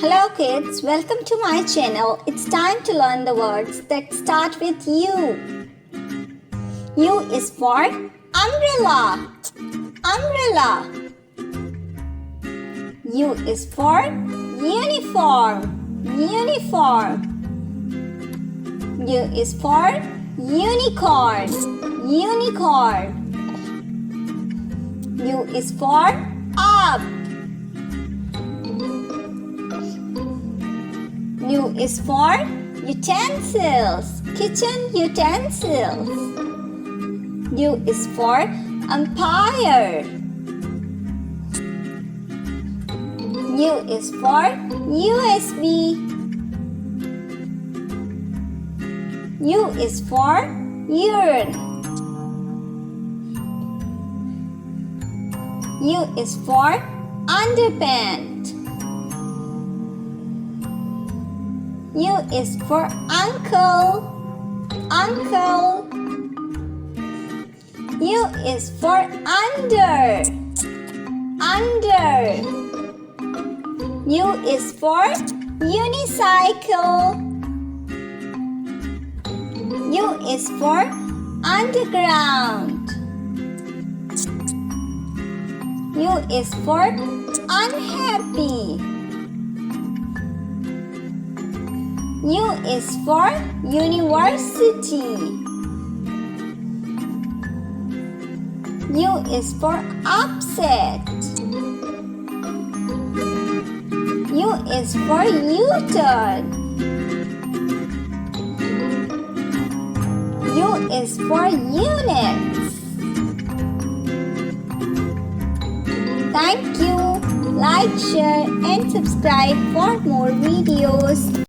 Hello kids, welcome to my channel. It's time to learn the words that start with U. U is for umbrella. Umbrella. U is for uniform. Uniform. U is for unicorn. Unicorn. U is for up. U is for utensils, kitchen utensils. U is for umpire. U is for USB. U is for urn. U is for underpants. U is for uncle. Uncle. U is for under. Under. U is for unicycle. U is for underground. U is for unhappy. U is for university. U is for upset. U is for U-turn. U is for units. Thank you. Like, share and subscribe for more videos.